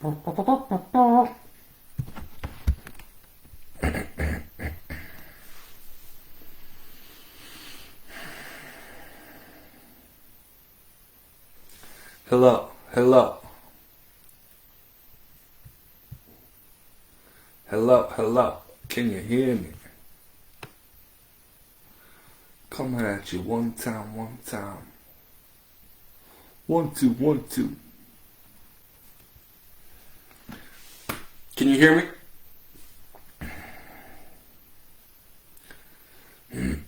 Hello, hello. Hello, hello. Can you hear me? Coming at you one time, one time. 1, 2, 1, 2. Can you hear me? Can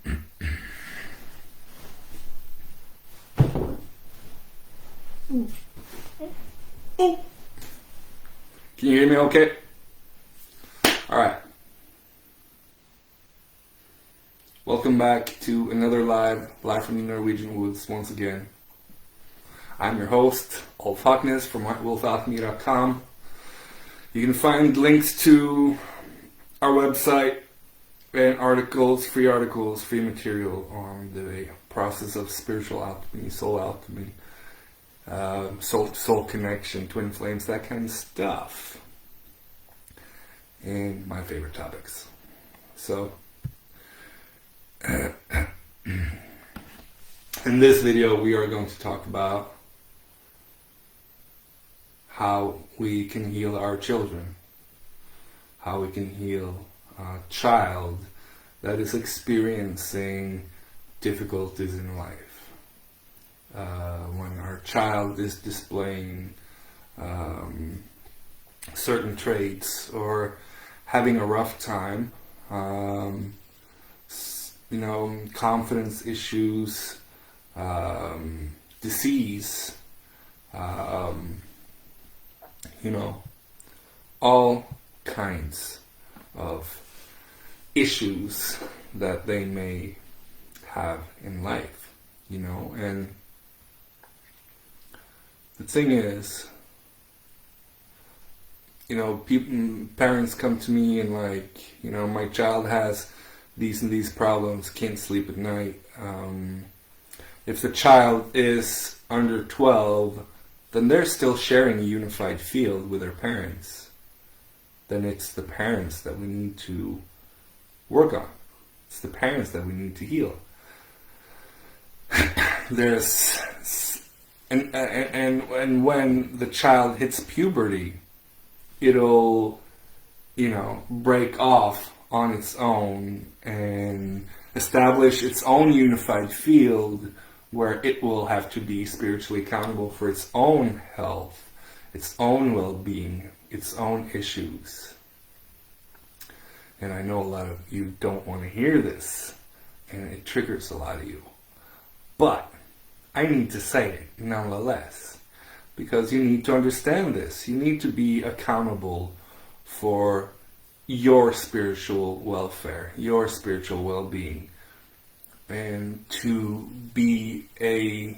you hear me okay? Alright. Welcome back to another live from the Norwegian woods once again. I'm your host, Ulf Hockness from wolfalchemy.com. You can find links to our website and articles, free material on the process of spiritual alchemy, soul alchemy, soul to soul connection, twin flames, that kind of stuff. And my favorite topics. So, in this video we are going to talk about how we can heal our children, how we can heal a child that is experiencing difficulties in life. When our child is displaying certain traits or having a rough time, confidence issues, disease, all kinds of issues that they may have in life, and the thing is, parents come to me and my child has these and these problems, can't sleep at night. If the child is under 12, then they're still sharing a unified field with their parents. Then it's the parents that we need to work on. It's the parents that we need to heal. And when the child hits puberty, it'll, break off on its own and establish its own unified field where it will have to be spiritually accountable for its own health, its own well-being, its own issues. And I know a lot of you don't want to hear this, and it triggers a lot of you. But I need to say it nonetheless, because you need to understand this. You need to be accountable for your spiritual welfare, your spiritual well-being, and to be a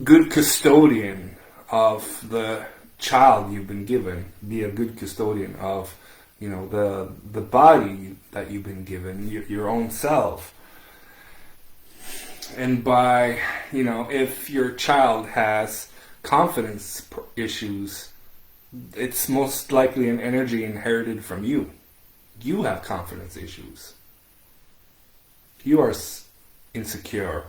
good custodian of the child you've been given, be a good custodian of, the body that you've been given, your own self. And by, if your child has confidence issues, it's most likely an energy inherited from you. You have confidence issues. You are insecure.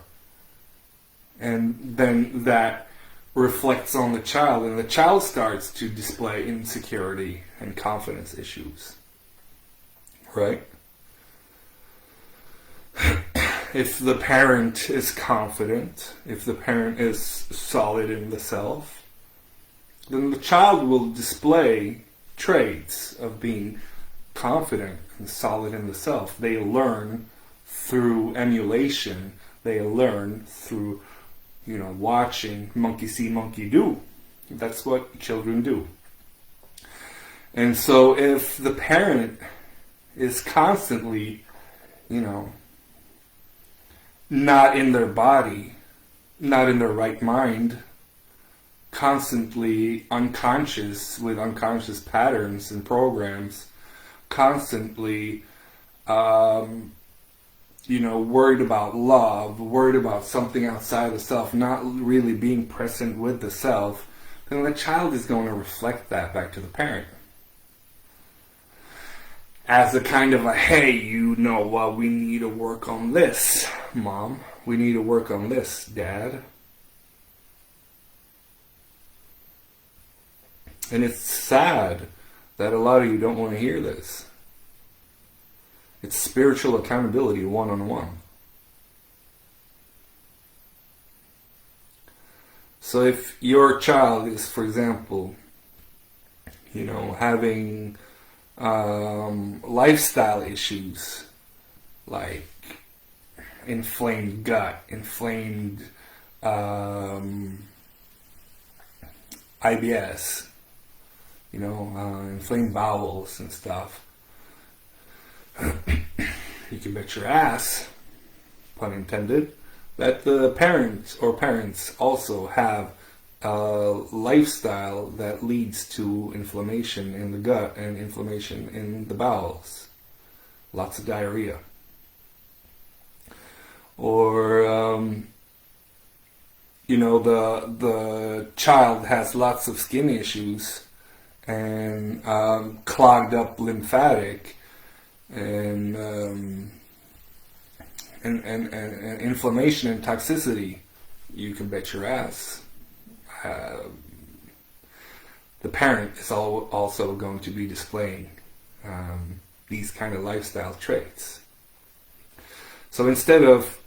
And then that reflects on the child, and the child starts to display insecurity and confidence issues. Right? If the parent is confident, if the parent is solid in the self, then the child will display traits of being confident and solid in the self. They learn through emulation. They learn through, watching monkey see, monkey do. That's what children do. And so if the parent is constantly, not in their body, not in their right mind, constantly unconscious with unconscious patterns and programs, constantly, worried about love, worried about something outside of the self, not really being present with the self, then the child is going to reflect that back to the parent. As a kind of a, hey, you know what, we need to work on this, Mom. We need to work on this, Dad. And it's sad that a lot of you don't want to hear this. It's spiritual accountability one-on-one. So if your child is, for example, having lifestyle issues like inflamed gut, inflamed IBS, inflamed bowels and stuff, you can bet your ass, pun intended, that the parents also have a lifestyle that leads to inflammation in the gut and inflammation in the bowels. Lots of diarrhea. Or, the child has lots of skin issues and clogged up lymphatic and inflammation and toxicity. You can bet your ass the parent is also going to be displaying these kind of lifestyle traits. So instead of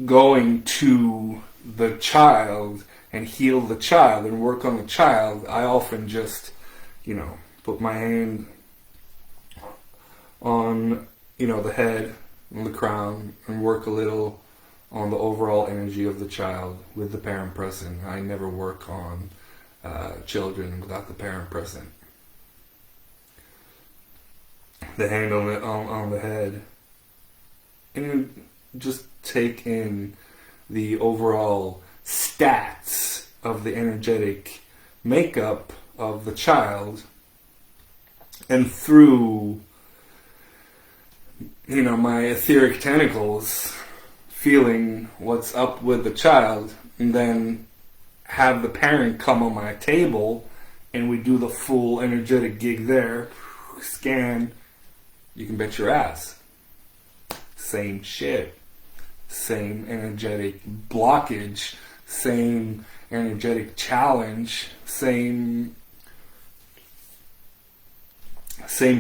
going to the child and heal the child and work on the child, I often just, put my hand on, the head, on the crown, and work a little on the overall energy of the child with the parent present. I never work on children without the parent present. The hand on the head, and you just take in the overall stats of the energetic makeup of the child, and through my etheric tentacles, feeling what's up with the child, and then have the parent come on my table and we do the full energetic gig there, scan. You can bet your ass, same shit, same energetic blockage, same energetic challenge, same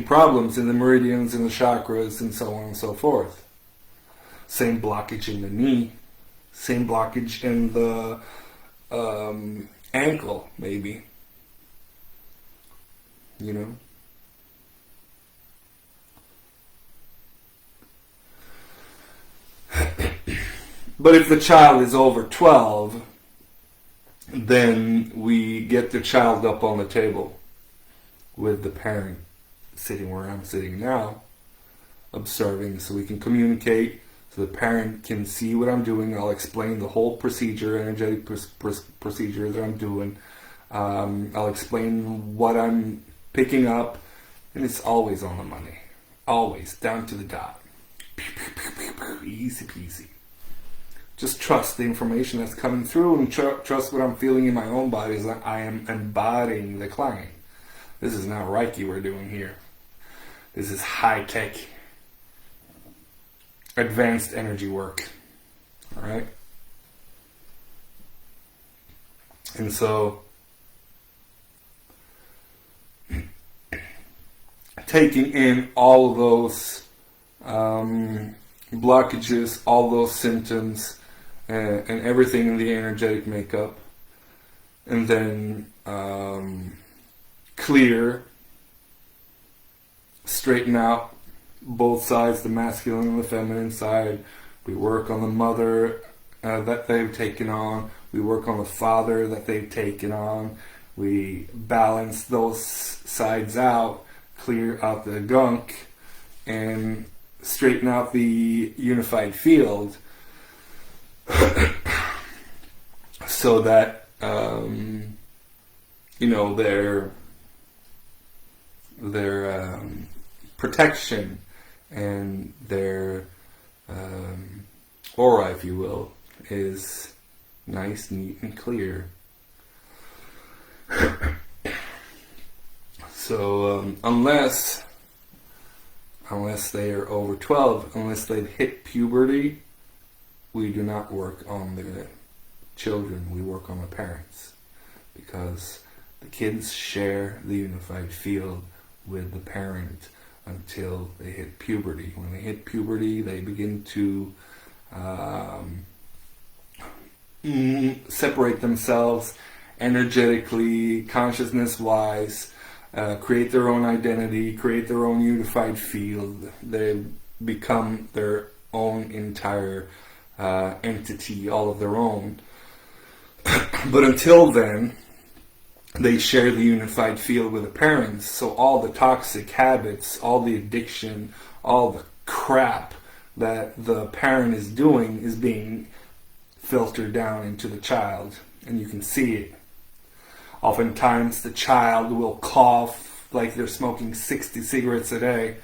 problems in the meridians and the chakras and so on and so forth. Same blockage in the knee, same blockage in the ankle, maybe. But if the child is over 12, then we get the child up on the table with the parent sitting where I'm sitting now, observing, so we can communicate, so the parent can see what I'm doing. I'll explain the whole procedure, energetic procedure that I'm doing. I'll explain what I'm picking up, and it's always on the money. Always, down to the dot. Easy peasy. Just trust the information that's coming through, and trust what I'm feeling in my own body, is that I am embodying the client. This is not Reiki we're doing here. This is high-tech, advanced energy work. Alright? And so, taking in all of those blockages, all those symptoms, and everything in the energetic makeup, and then clear, straighten out both sides, the masculine and the feminine side. We work on the mother that they've taken on. We work on the father that they've taken on. We balance those sides out, clear out the gunk, and straighten out the unified field so that their protection and their aura, if you will, is nice, neat, and clear. So unless they are over 12, unless they've hit puberty, we do not work on the children, we work on the parents. Because the kids share the unified field with the parent until they hit puberty. When they hit puberty, they begin to separate themselves energetically, consciousness-wise, create their own identity, create their own unified field. They become their own entire entity, all of their own. But until then, they share the unified field with the parents, so all the toxic habits, all the addiction, all the crap that the parent is doing is being filtered down into the child, and you can see it. Oftentimes the child will cough like they're smoking 60 cigarettes a day,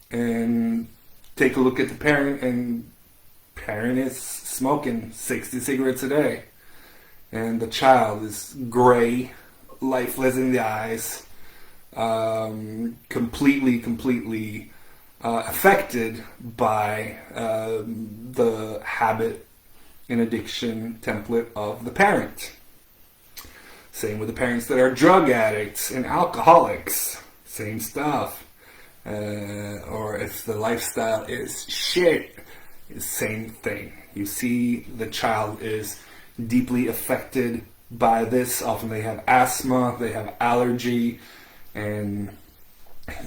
and take a look at the parent, and parent is smoking 60 cigarettes a day, and the child is gray, lifeless in the eyes, completely affected by the habit and addiction template of the parent. Same with the parents that are drug addicts and alcoholics. Same stuff. Or if the lifestyle is shit, same thing. You see the child is deeply affected by this. Often they have asthma, they have allergy, and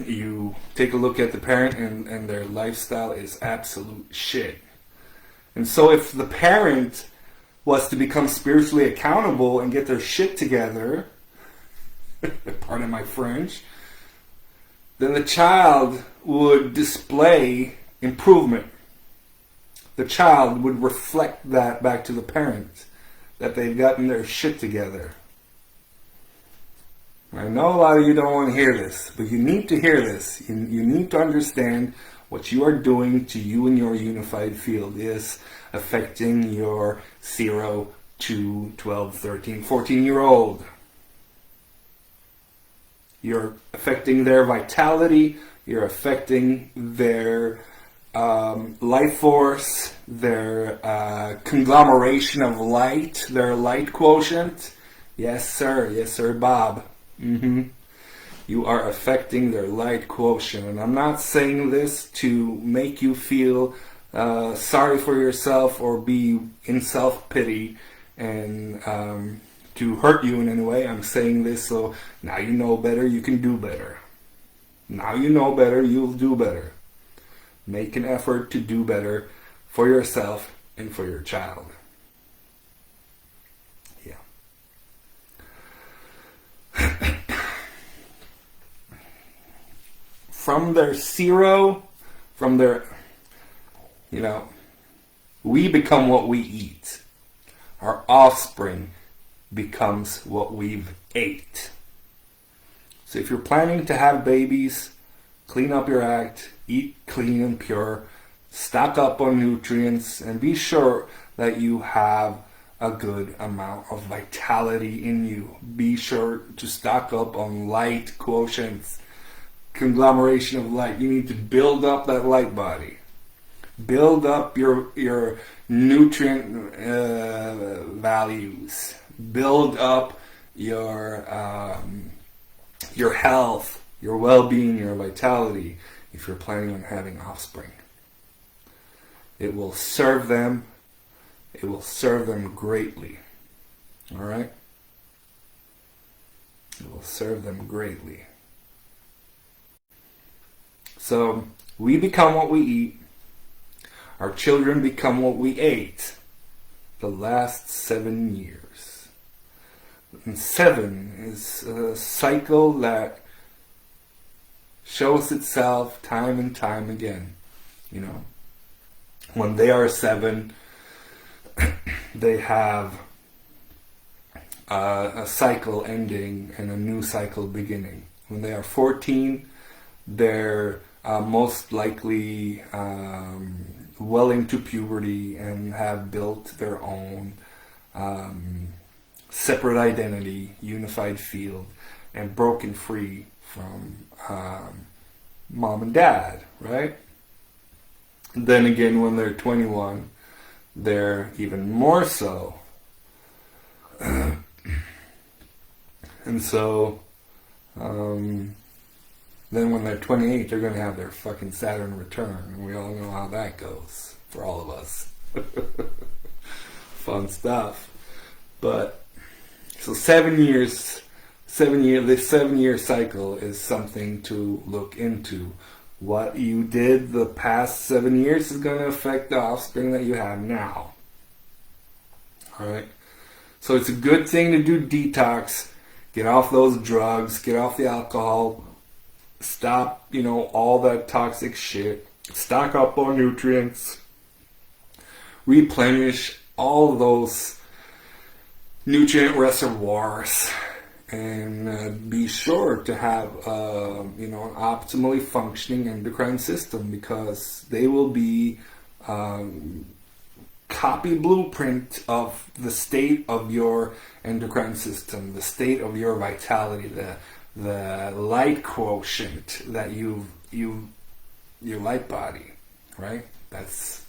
you take a look at the parent and their lifestyle is absolute shit. And so if the parent was to become spiritually accountable and get their shit together, pardon my French, then the child would display improvement. The child would reflect that back to the parent, that they've gotten their shit together. I know a lot of you don't want to hear this, but you need to hear this. You need to understand what you are doing to you and your unified field is affecting your 0 to 12, 13, 14-year-old. You're affecting their vitality. You're affecting their life force, their conglomeration of light, their light quotient. Yes, sir. Yes, sir, Bob. You are affecting their light quotient. And I'm not saying this to make you feel sorry for yourself or be in self-pity and to hurt you in any way. I'm saying this so now you know better, you can do better. Now you know better, you'll do better. Make an effort to do better for yourself and for your child. Yeah. From their 0, from their, we become what we eat. Our offspring becomes what we've ate. So if you're planning to have babies, clean up your act, eat clean and pure, stock up on nutrients, and be sure that you have a good amount of vitality in you. Be sure to stock up on light quotients, conglomeration of light. You need to build up that light body. Build up your nutrient values. Build up your health, your well-being, your vitality, if you're planning on having offspring. It will serve them. It will serve them greatly. All right? It will serve them greatly. So, we become what we eat. Our children become what we ate the last 7 years. And 7 is a cycle that shows itself time and time again. When they are 7, they have a cycle ending and a new cycle beginning. When they are 14, they're most likely well into puberty and have built their own separate identity, unified field, and broken free from mom and dad, right? Then again, when they're 21, they're even more so. And so, then when they're 28, they're going to have their fucking Saturn return. And we all know how that goes for all of us. Fun stuff. But, so 7 years, this 7 year cycle is something to look into. What you did the past 7 years is going to affect the offspring that you have now. Alright? So it's a good thing to do detox. Get off those drugs. Get off the alcohol. Stop, all that toxic shit. Stock up on nutrients. Replenish all those nutrient reservoirs. And be sure to have, an optimally functioning endocrine system, because they will be copy blueprint of the state of your endocrine system, the state of your vitality, the light quotient that your light body, right? That's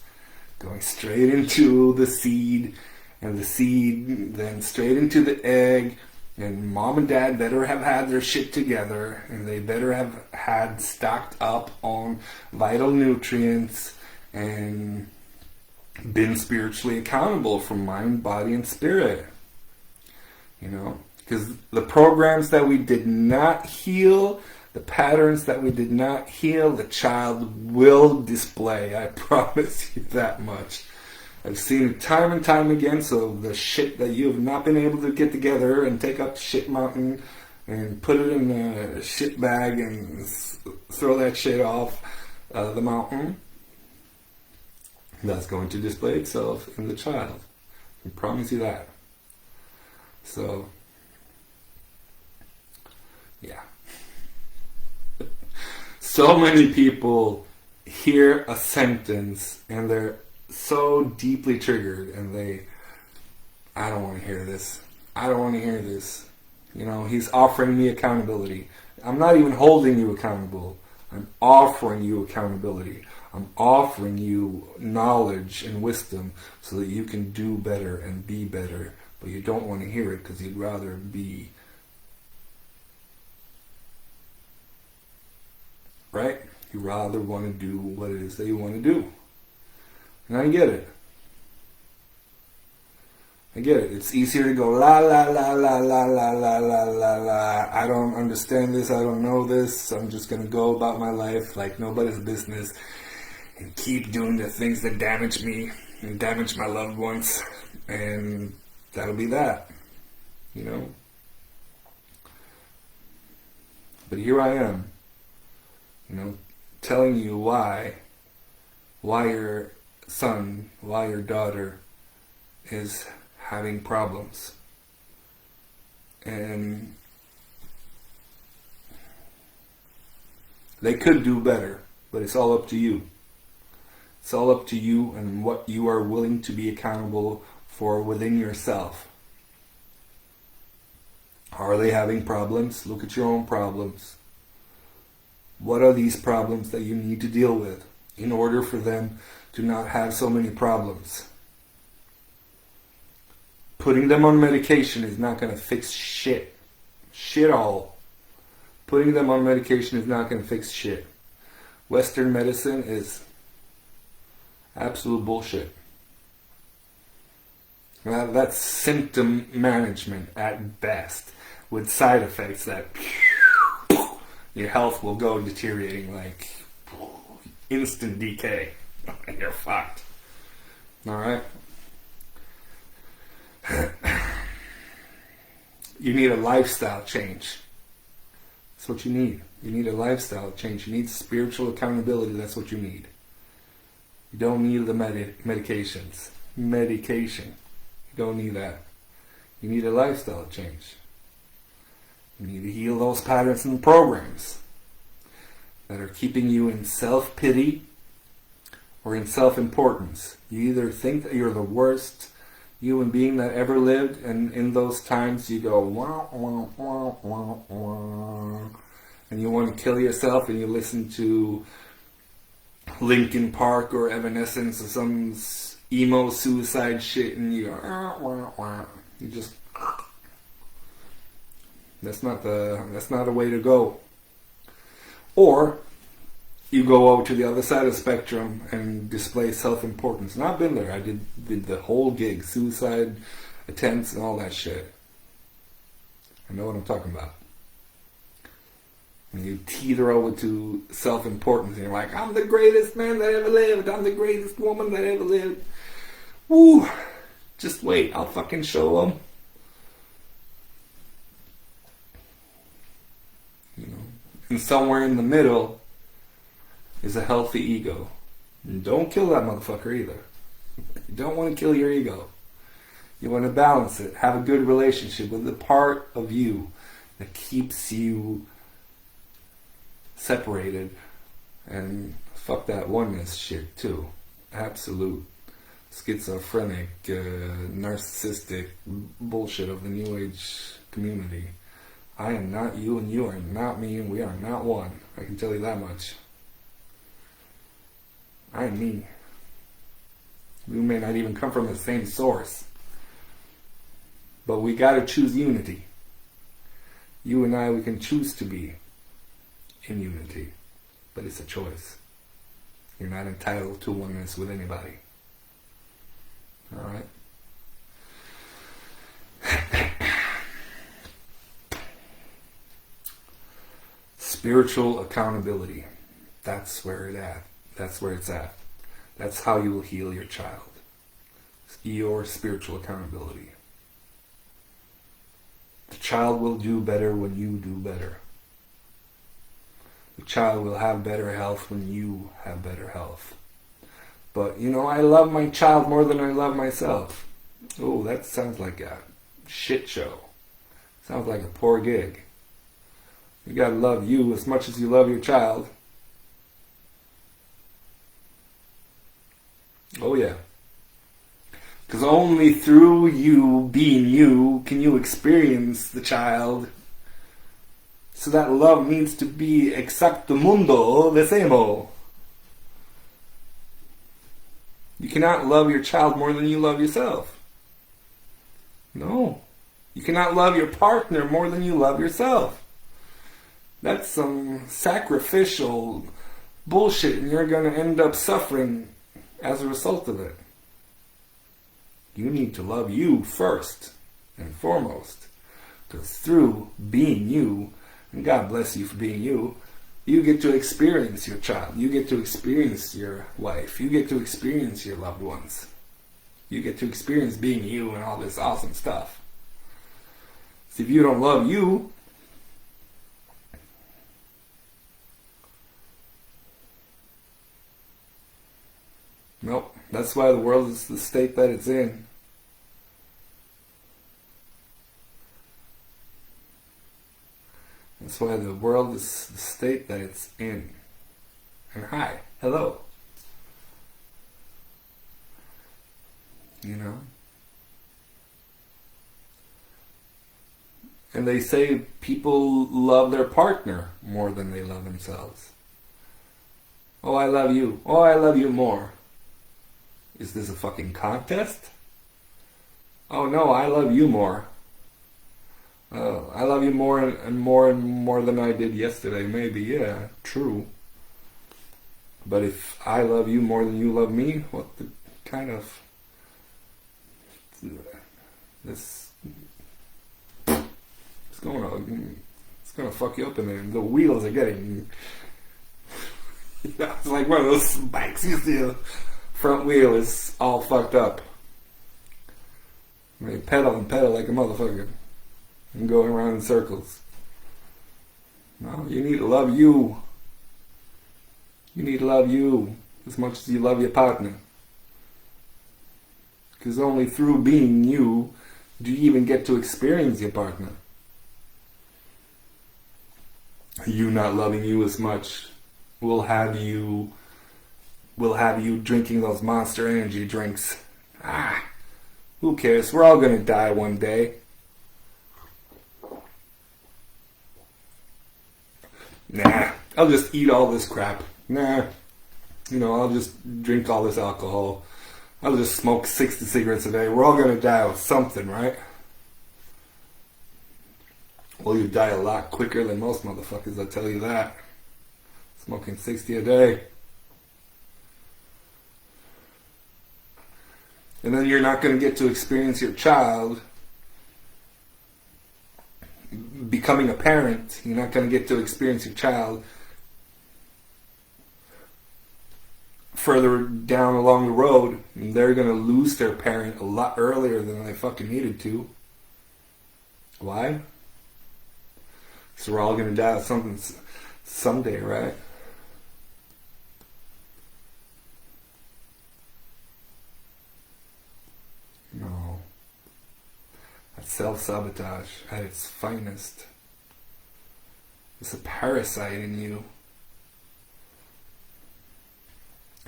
going straight into the seed, and the seed then straight into the egg. And mom and dad better have had their shit together, and they better have had stocked up on vital nutrients and been spiritually accountable for mind, body, and spirit. Because the programs that we did not heal, the patterns that we did not heal, the child will display. I promise you that much. I've seen it time and time again. So the shit that you have not been able to get together and take up the shit mountain and put it in a shit bag and throw that shit off the mountain, that's going to display itself in the child. I promise you that. So, yeah. So many people hear a sentence and they're so deeply triggered, and I don't want to hear this. I don't want to hear this. He's offering me accountability. I'm not even holding you accountable. I'm offering you accountability. I'm offering you knowledge and wisdom so that you can do better and be better. But you don't want to hear it because you'd rather be. Right? You rather want to do what it is that you want to do. And I get it. It's easier to go la la la la la la la la la la. I don't understand this. I don't know this. I'm just going to go about my life like nobody's business and keep doing the things that damage me and damage my loved ones. And that'll be that. But here I am. Telling you why your son, why your daughter is having problems. And they could do better, but it's all up to you. It's all up to you and what you are willing to be accountable for within yourself. Are they having problems? Look at your own problems. What are these problems that you need to deal with in order for them to not have so many problems? Putting them on medication is not going to fix shit. Shit all. Putting them on medication is not going to fix shit. Western medicine is absolute bullshit. That's symptom management at best, with side effects that your health will go deteriorating like instant decay. You're fucked. Alright? You need a lifestyle change. That's what you need. You need a lifestyle change. You need spiritual accountability. That's what you need. You don't need the medications. Medication. You don't need that. You need a lifestyle change. You need to heal those patterns and programs that are keeping you in self-pity or in self-importance. You either think that you're the worst, human being that ever lived, and in those times you go wah, wah, wah, wah, wah, and you want to kill yourself, and you listen to Linkin Park or Evanescence or some emo suicide shit, and you go wah, wah, wah. You just, that's not the way to go. Or you go over to the other side of the spectrum and display self-importance. And I've been there. I did the whole gig, suicide attempts and all that shit. I know what I'm talking about. And you teeter over to self-importance, and you're like, I'm the greatest man that ever lived. I'm the greatest woman that ever lived. Woo! Just wait. I'll fucking show them. You know, and somewhere in the middle is a healthy ego. And don't kill that motherfucker either. You don't want to kill your ego. You want to balance it. Have a good relationship with the part of you that keeps you separated. And fuck that oneness shit too. Absolute schizophrenic, narcissistic bullshit of the New Age community. I am not you, and you are not me, and we are not one. I can tell you that much. I am me. We may not even come from the same source. But we gotta choose unity. You and I, we can choose to be in unity. But it's a choice. You're not entitled to oneness with anybody. Alright? Spiritual accountability. That's where it's at. That's where it's at. That's how you will heal your child. Your spiritual accountability. The child will do better when you do better. The child will have better health when you have better health. But, you know, I love my child more than I love myself. Oh, that sounds like a shit show. Sounds like a poor gig. You gotta love you as much as you love your child. Oh yeah. Because only through you being you can you experience the child. So that love needs to be exactamundo decimo. You cannot love your child more than you love yourself. No. You cannot love your partner more than you love yourself. That's some sacrificial bullshit, and you're going to end up suffering as a result of it. You need to love you first and foremost. Because through being you, and God bless you for being you, you get to experience your child. You get to experience your wife. You get to experience your loved ones. You get to experience being you and all this awesome stuff. So if you don't love you, nope, that's why the world is the state that it's in. That's why the world is the state that it's in. And hi, hello. You know? And they say people love their partner more than they love themselves. Oh, I love you. Oh, I love you more. Is this a fucking contest? Oh no, I love you more. Oh, I love you more and more than I did yesterday. Maybe, yeah, true. But if I love you more than you love me, what the kind of... This... It's gonna fuck you up in there. The wheels are getting... It's like one of those bikes. You see the front wheel is all fucked up. I mean, pedal like a motherfucker. And going around in circles. No, you need to love you. You need to love you as much as you love your partner. Because only through being you do you even get to experience your partner. You not loving you as much will have you drinking those Monster Energy drinks. Who cares? We're all gonna die one day. Nah, I'll just eat all this crap. Nah, I'll just drink all this alcohol. I'll just smoke 60 cigarettes a day. We're all gonna die of something, right? Well, you die a lot quicker than most motherfuckers, I tell you that. Smoking 60 a day. And then you're not going to get to experience your child becoming a parent. You're not going to get to experience your child further down along the road. And they're going to lose their parent a lot earlier than they fucking needed to. Why? So we're all going to die of something someday, right? No. That's self-sabotage at its finest. It's a parasite in you.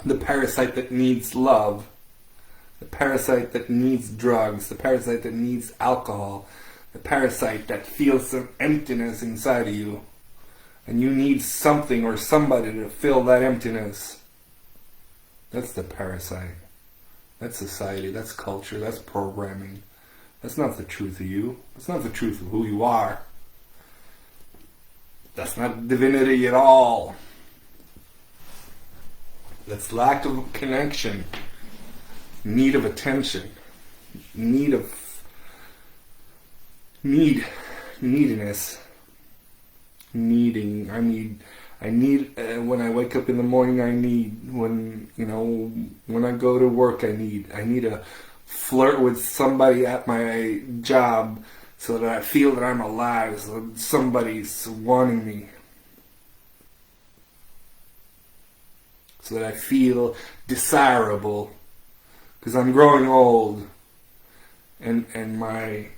The parasite that needs love. The parasite that needs drugs. The parasite that needs alcohol. The parasite that feels some emptiness inside of you. And you need something or somebody to fill that emptiness. That's the parasite. That's society. That's culture. That's programming. That's not the truth of you. That's not the truth of who you are. That's not divinity at all. That's lack of connection. Need of attention. Neediness. Needing. I need when I wake up in the morning. I need when I go to work. I need to flirt with somebody at my job so that I feel that I'm alive. So that somebody's wanting me. So that I feel desirable. Because I'm growing old, and my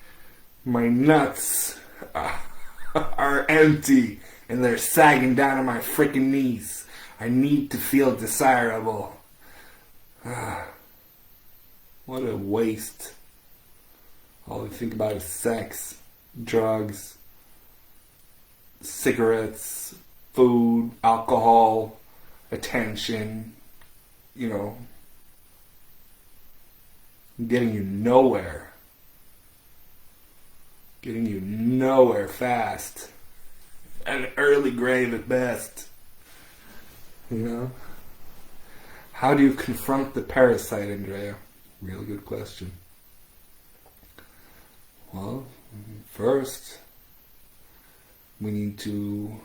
nuts are empty. And they're sagging down to my freaking knees. I need to feel desirable. What a waste. All I think about is sex, drugs, cigarettes, food, alcohol, attention. Getting you nowhere. Getting you nowhere fast. An early grave at best. How do you confront the parasite, Andrea? Real good question. Well, first, we need to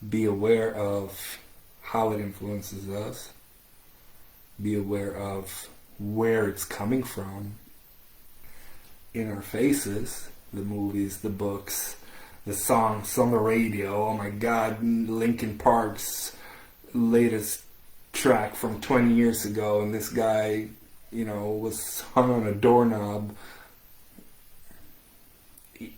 be aware of how it influences us. Be aware of where it's coming from. In our faces, the movies, the books, the songs on the radio. Oh my God, Linkin Park's latest track from 20 years ago, and this guy, was hung on a doorknob.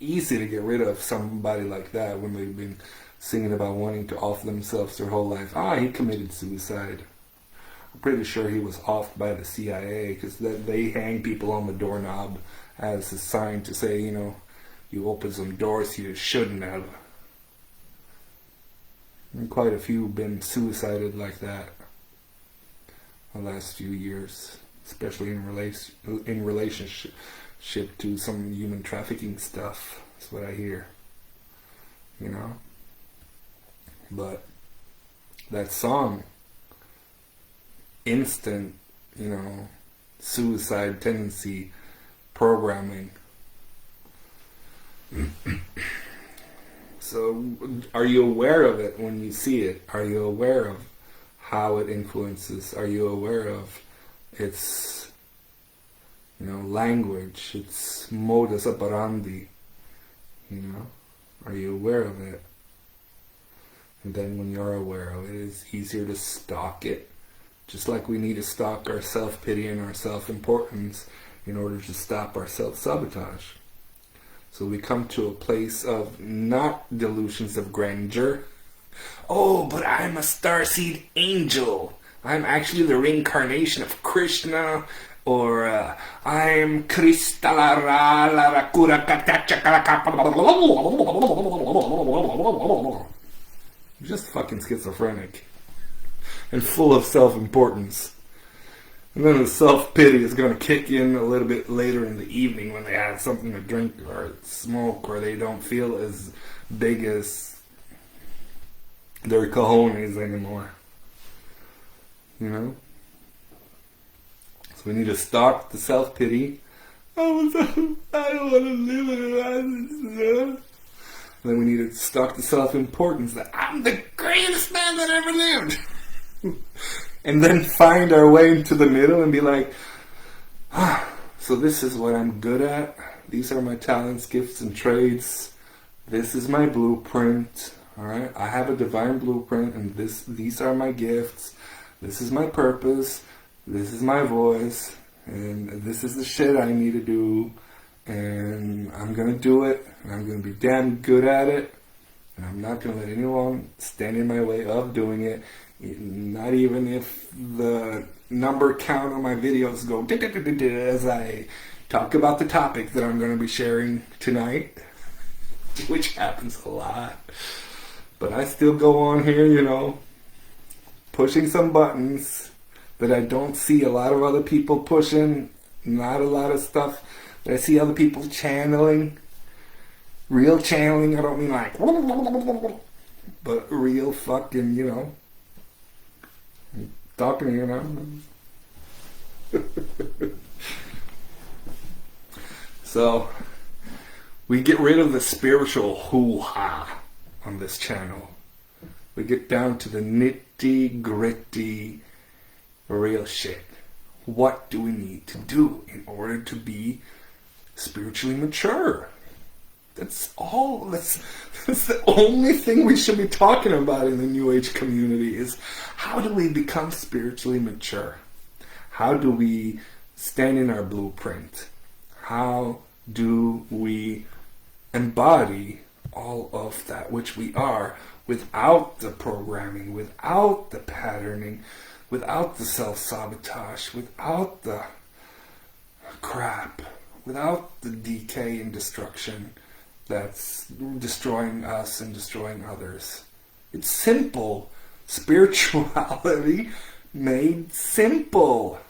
Easy to get rid of somebody like that when they've been singing about wanting to off themselves their whole life. He committed suicide. I'm pretty sure he was offed by the CIA because they hang people on the doorknob as a sign to say, you opened some doors you shouldn't have. And quite a few been suicided like that the last few years, especially in relationship to some human trafficking stuff. That's what I hear. But that song, instant, suicide tendency programming. So, are you aware of it when you see it? Are you aware of how it influences? Are you aware of its, language, its modus operandi? Are you aware of it? And then when you're aware of it, it's easier to stalk it. Just like we need to stalk our self-pity and our self-importance in order to stop our self-sabotage. So we come to a place of not delusions of grandeur. Oh, but I'm a starseed angel. I'm actually the reincarnation of Krishna. or I'm just fucking schizophrenic and full of self-importance. And then the self-pity is going to kick in a little bit later in the evening when they have something to drink or smoke, or they don't feel as big as their cojones anymore. You know? So we need to stop the self-pity. I don't want to live in life. Then we need to stop the self-importance that I'm the greatest man that ever lived. And then find our way into the middle and be like, so this is what I'm good at. These are my talents, gifts, and trades. This is my blueprint. Alright? I have a divine blueprint, and these are my gifts. This is my purpose. This is my voice. And this is the shit I need to do. And I'm going to do it. And I'm going to be damn good at it. And I'm not going to let anyone stand in my way of doing it. Not even if the number count on my videos go as I talk about the topic that I'm going to be sharing tonight, which happens a lot. But I still go on here, you know, pushing some buttons that I don't see a lot of other people pushing. Not a lot of stuff that I see other people channeling. Real channeling, I don't mean like, but real fucking, you know, talking to you now. So, we get rid of the spiritual hoo-ha on this channel. We get down to the nitty-gritty real shit. What do we need to do in order to be spiritually mature? That's all. That's the only thing we should be talking about in the New Age community is how do we become spiritually mature? How do we stand in our blueprint? How do we embody all of that which we are without the programming, without the patterning, without the self-sabotage, without the crap, without the decay and destruction that's destroying us and destroying others. It's simple. Spirituality made simple.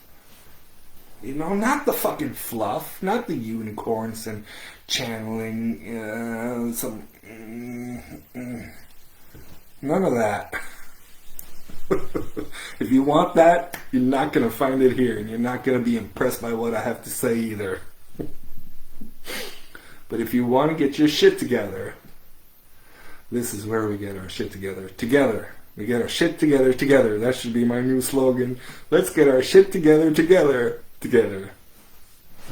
You know, not the fucking fluff, not the unicorns and channeling none of that. If you want that, you're not going to find it here, and you're not going to be impressed by what I have to say either. But if you want to get your shit together, this is where we get our shit together. Together. We get our shit together together. That should be my new slogan. Let's get our shit together together.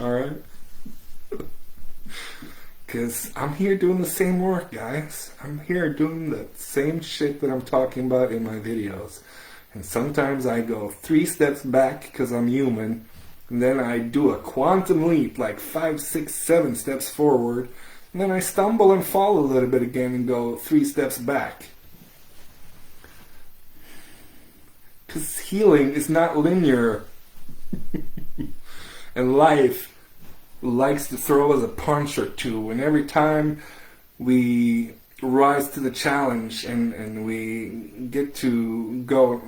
Alright? Because I'm here doing the same work, guys. I'm here doing the same shit that I'm talking about in my videos. And sometimes I go 3 steps back because I'm human. And then I do a quantum leap, like 5, 6, 7 steps forward. And then I stumble and fall a little bit again and go 3 steps back. Because healing is not linear. And life likes to throw us a punch or two. And every time we rise to the challenge and we get to go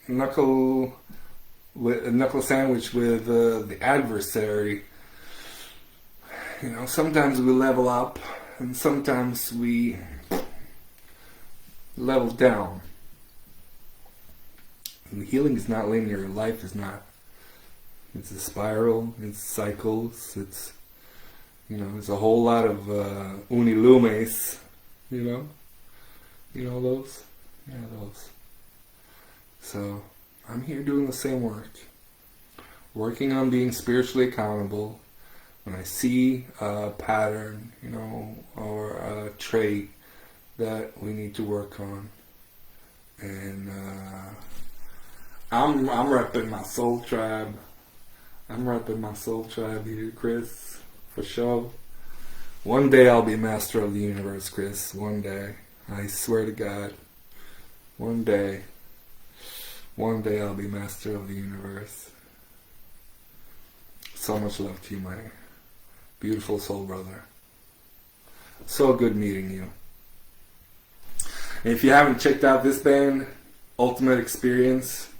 knuckle sandwich with the adversary, you know, sometimes we level up and sometimes we level down. And healing is not linear. Life is not. It's a spiral. It's cycles. It's, you know, it's a whole lot of unilumes. You know those. Yeah, those. So I'm here doing the same work, working on being spiritually accountable. When I see a pattern, you know, or a trait that we need to work on, and I'm repping my soul tribe. I'm repping my soul tribe here, Chris, for sure. One day I'll be master of the universe, Chris. One day. I swear to God. One day I'll be master of the universe. So much love to you, my beautiful soul brother. So good meeting you. And if you haven't checked out this band, Ultimate Experience,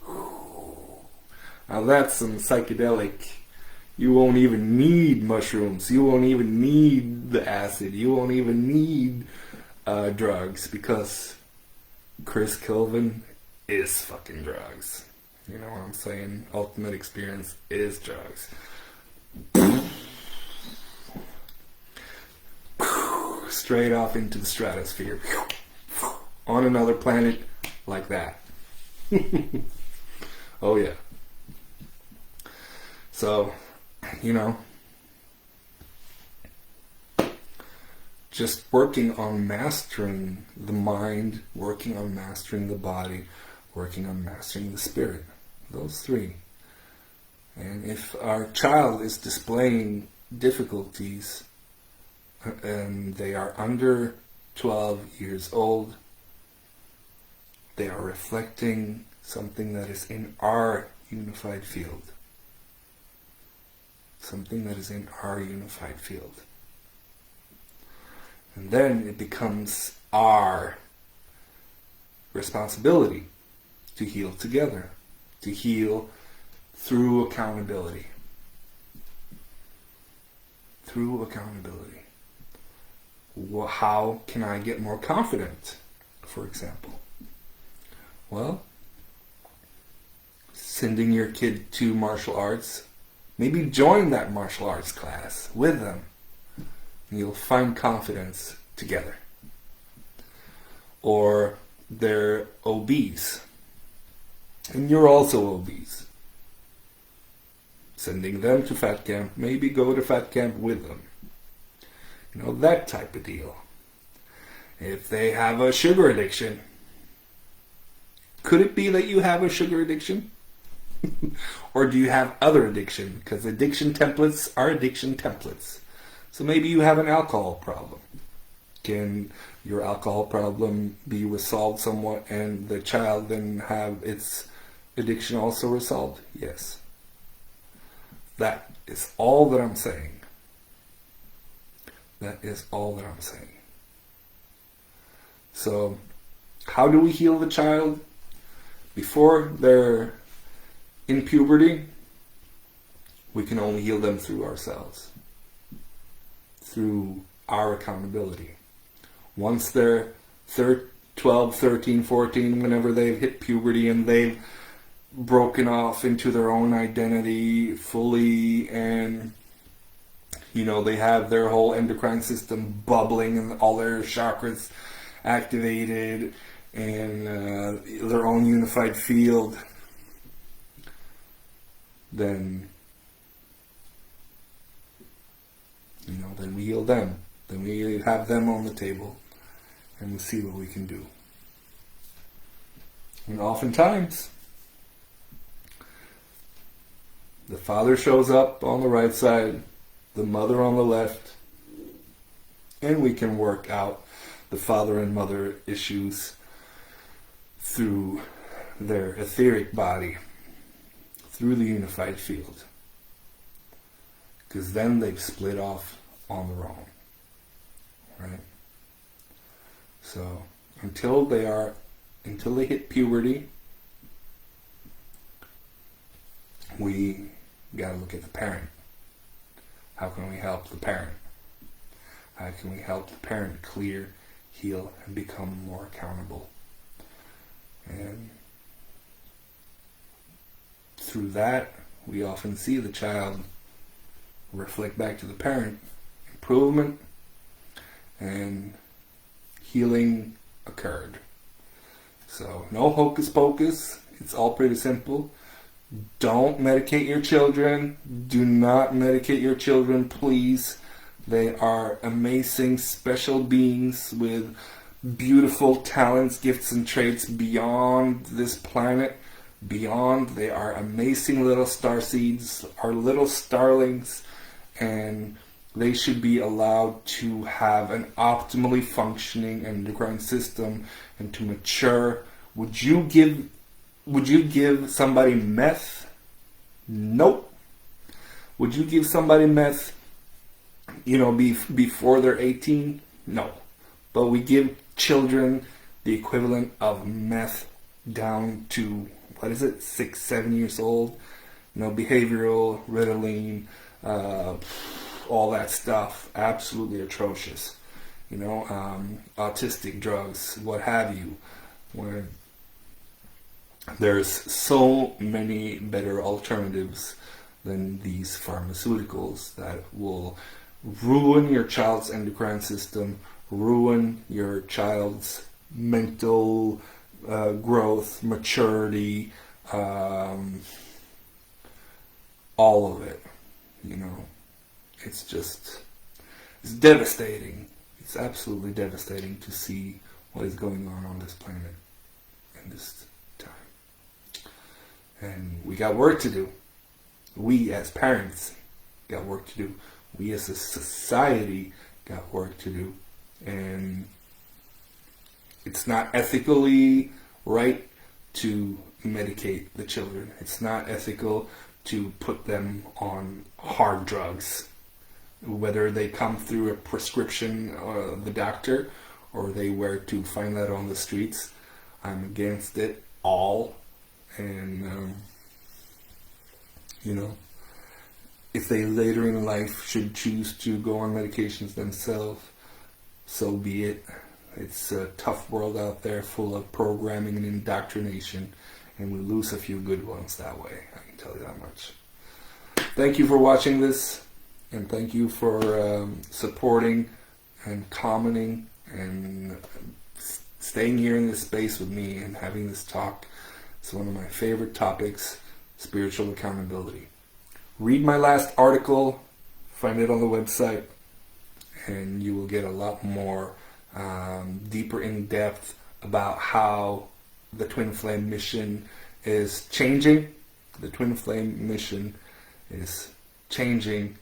now that's some psychedelic. You won't even need mushrooms. You won't even need the acid. You won't even need drugs, because Chris Kelvin is fucking drugs. You know what I'm saying? Ultimate Experience is drugs. Straight off into the stratosphere. On another planet like that. Oh yeah. So, you know, just working on mastering the mind, working on mastering the body, working on mastering the spirit. Those three. And if our child is displaying difficulties and they are under 12 years old, they are reflecting something that is in our unified field. Something that is in our unified field. And then it becomes our responsibility to heal together, to heal through accountability. Through accountability. Well, how can I get more confident, for example? Well, sending your kid to martial arts. Maybe join that martial arts class with them. And you'll find confidence together. Or they're obese. And you're also obese. Sending them to fat camp. Maybe go to fat camp with them. You know, that type of deal. If they have a sugar addiction, could it be that you have a sugar addiction? Or do you have other addiction? Because addiction templates are addiction templates. So maybe you have an alcohol problem. Can your alcohol problem be resolved somewhat and the child then have its addiction also resolved? Yes. That is all that I'm saying. That is all that I'm saying. So, how do we heal the child? Before they're in puberty, we can only heal them through ourselves. Through our accountability. Once they're 12, 13, 14, whenever they've hit puberty and they've broken off into their own identity fully, and you know, they have their whole endocrine system bubbling and all their chakras activated and their own unified field, then, you know, then we heal them. Then we have them on the table and we see what we can do. And oftentimes, the father shows up on the right side, the mother on the left, and we can work out the father and mother issues through their etheric body, through the unified field. Because then they've split off on their own. Right? So, until they hit puberty, we gotta look at the parent. How can we help the parent? How can we help the parent clear, heal, and become more accountable? And through that, we often see the child reflect back to the parent, improvement, and healing occurred. So, no hocus pocus. It's all pretty simple. Don't medicate your children. Do not medicate your children, please. They are amazing, special beings with beautiful talents, gifts, and traits beyond this planet. Beyond, they are amazing little starseeds, our little starlings, and they should be allowed to have an optimally functioning endocrine system and to mature. Would you give somebody meth? Nope. Would you give somebody meth, before they're 18? No. But we give children the equivalent of meth down to, 6, 7 years old. Behavioral, Ritalin, all that stuff. Absolutely atrocious. Autistic drugs, what have you. Where there's so many better alternatives than these pharmaceuticals that will ruin your child's endocrine system, ruin your child's mental growth, maturity, all of it. It's devastating. It's absolutely devastating to see what is going on this planet in this time. And we got work to do. We as parents got work to do. We as a society got work to do. And it's not ethically right to medicate the children. It's not ethical to put them on hard drugs, whether they come through a prescription or the doctor, or they were to find that on the streets. I'm against it all. And if they later in life should choose to go on medications themselves, so be it. It's a tough world out there, full of programming and indoctrination, and we lose a few good ones that way. I can tell you that much. Thank you for watching this, and thank you for supporting and commenting and staying here in this space with me and having this talk. It's one of my favorite topics, spiritual accountability. Read my last article, find it on the website, and you will get a lot more deeper in depth about how the Twin Flame mission is changing. The Twin Flame mission is changing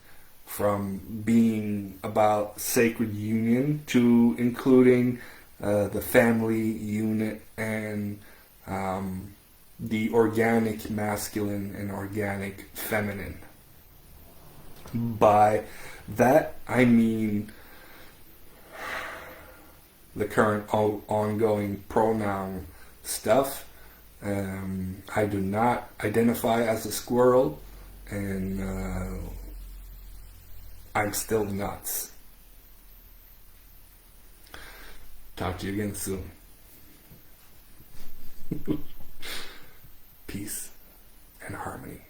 from being about sacred union to including the family unit and the organic masculine and organic feminine. By that I mean the current ongoing pronoun stuff. I do not identify as a squirrel, and I'm still nuts. Talk to you again soon. Peace and harmony.